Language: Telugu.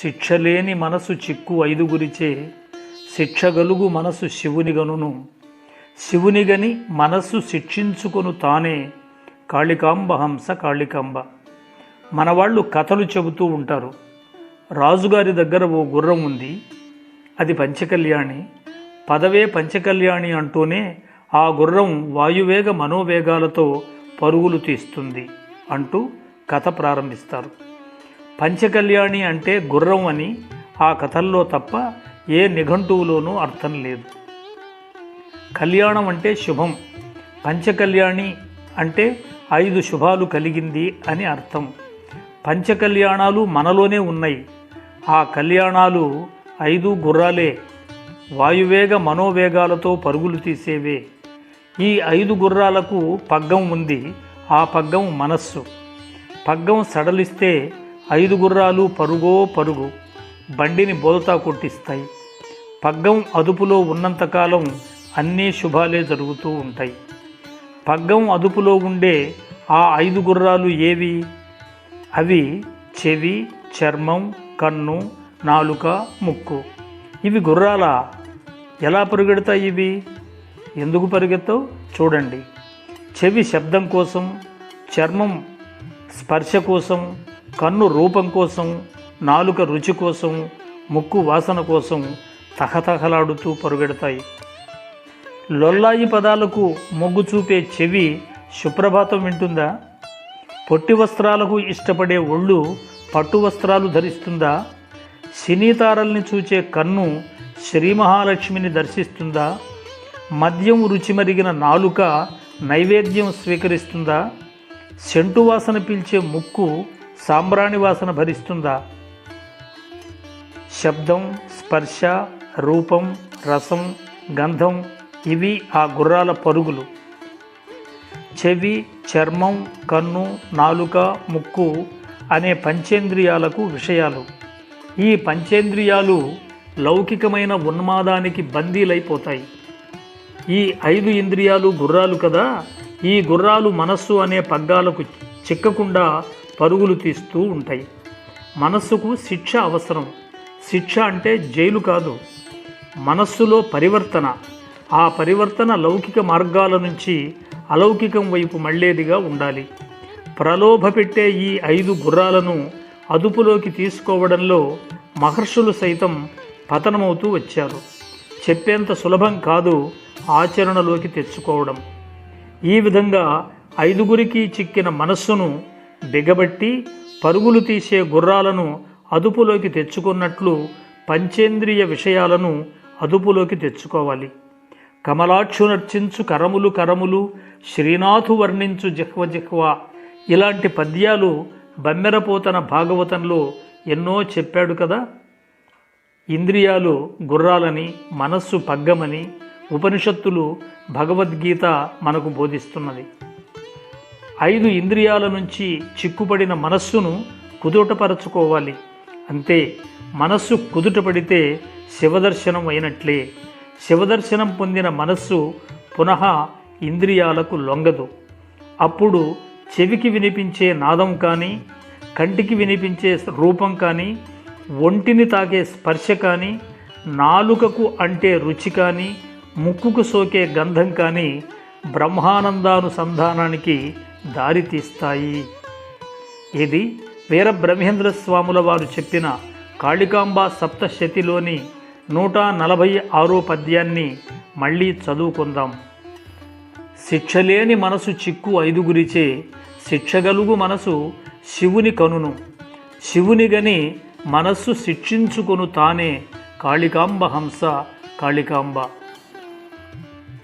శిక్షలేని మనసు చిక్కు ఐదుగురిచే శిక్షగలుగు మనసు శివునిగనును. శివునిగని మనస్సు శిక్షించుకొను తానే కాళికాంబ హంస కాళికాంబ. మనవాళ్ళు కథలు చెబుతూ ఉంటారు. రాజుగారి దగ్గర ఓ గుర్రం ఉంది, అది పంచకళ్యాణి, పదవే పంచకళ్యాణి అంటూనే ఆ గుర్రం వాయువేగ మనోవేగాలతో పరుగులు తీస్తుంది అంటూ కథ ప్రారంభిస్తారు. పంచకళ్యాణి అంటే గుర్రం అని ఆ కథల్లో తప్ప ఏ నిఘంటువులోనూ అర్థం లేదు. కళ్యాణం అంటే శుభం, పంచకళ్యాణి అంటే 5 శుభాలు కలిగింది అని అర్థం. పంచకళ్యాణాలు మనలోనే ఉన్నాయి. ఆ కళ్యాణాలు 5 గుర్రాలే, వాయువేగ మనోవేగాలతో పరుగులు తీసేవే. ఈ 5 గుర్రాలకు పగ్గం ఉంది, ఆ పగ్గం మనస్సు. పగ్గం సడలిస్తే 5 గుర్రాలు పరుగో పరుగు, బండిని బోల్తా కొట్టిస్తాయి. పగ్గం అదుపులో ఉన్నంతకాలం అన్నీ శుభాలే జరుగుతూ ఉంటాయి. పగ్గం అదుపులో ఉండే ఆ 5 గుర్రాలు ఏవి? అవి చెవి, చర్మం, కన్ను, నాలుక, ముక్కు. ఇవి గుర్రాల. ఎలా పరుగెడతాయి ఇవి? ఎందుకు పరిగెత్తవు చూడండి. చెవి శబ్దం కోసం, చర్మం స్పర్శ కోసం, కన్ను రూపం కోసం, నాలుక రుచి కోసం, ముక్కు వాసన కోసం తహతహలాడుతూ పరుగెడతాయి. లొల్లాయి పదాలకు మొగ్గు చూపే చెవి సుప్రభాతం వింటుందా? పొట్టి వస్త్రాలకు ఇష్టపడే ఒళ్ళు పట్టు వస్త్రాలు ధరిస్తుందా? సినీతారల్ని చూచే కన్ను శ్రీ మహాలక్ష్మిని దర్శిస్తుందా? మద్యం రుచి మరిగిన నాలుక నైవేద్యం స్వీకరిస్తుందా? సెంటు వాసన పీల్చే ముక్కు సాంబ్రాణి వాసన భరిస్తుందా? శబ్దం, స్పర్శ, రూపం, రసం, గంధం ఇవి ఆ గుర్రాల పరుగులు. చెవి, చర్మం, కన్ను, నాలుక, ముక్కు అనే పంచేంద్రియాలకు విషయాలు. ఈ పంచేంద్రియాలు లౌకికమైన ఉన్మాదానికి బందీలైపోతాయి. ఈ 5 ఇంద్రియాలు గుర్రాలు కదా, ఈ గుర్రాలు మనస్సు అనే పగ్గాలకు చిక్కకుండా పరుగులు తీస్తూ ఉంటాయి. మనస్సుకు శిక్ష అవసరం. శిక్ష అంటే జైలు కాదు, మనస్సులో పరివర్తన. ఆ పరివర్తన లౌకిక మార్గాల నుంచి అలౌకికం వైపు మళ్ళేదిగా ఉండాలి. ప్రలోభ పెట్టే ఈ 5 గుర్రాలను అదుపులోకి తీసుకోవడంలో మహర్షులు సైతం పతనమవుతూ వచ్చారు. చెప్పేంత సులభం కాదు ఆచరణలోకి తెచ్చుకోవడం. ఈ విధంగా 5గురికి చిక్కిన మనస్సును బిగబట్టి పరుగులు తీసే గుర్రాలను అదుపులోకి తెచ్చుకున్నట్లు పంచేంద్రియ విషయాలను అదుపులోకి తెచ్చుకోవాలి. కమలాక్షునర్చించు కరములు కరములు, శ్రీనాథు వర్ణించు జిహ్వ జిహ్వ ఇలాంటి పద్యాలు బమ్మెరపోతన భాగవతంలో ఎన్నో చెప్పాడు కదా. ఇంద్రియాలు గుర్రాలని, మనస్సు పగ్గమని ఉపనిషత్తులు, భగవద్గీత మనకు బోధిస్తున్నది. 5 ఇంద్రియాల నుంచి చిక్కుపడిన మనస్సును కుదుటపరచుకోవాలి. అంతే, మనస్సు కుదుటపడితే శివదర్శనం అయినట్లే. శివదర్శనం పొందిన మనస్సు పునః ఇంద్రియాలకు లొంగదు. అప్పుడు చెవికి వినిపించే నాదం కానీ, కంటికి వినిపించే రూపం కానీ, ఒంటిని తాకే స్పర్శ కానీ, నాలుకకు అంటే రుచి కానీ, ముక్కుకు సోకే గంధం కానీ బ్రహ్మానందానుసంధానానికి దారి తీస్తాయి. ఇది వీరబ్రహ్మేంద్ర స్వాముల వారు చెప్పిన కాళికాంబా సప్తశతిలోని 146వ పద్యాన్ని మళ్ళీ చదువుకుందాం. శిక్షలేని మనసు చిక్కు 5గురిచే శిక్షగలుగు మనసు శివుని కనును. శివునిగని మనస్సు శిక్షించుకొను తానే కాళికాంబ హంస కాళికాంబ.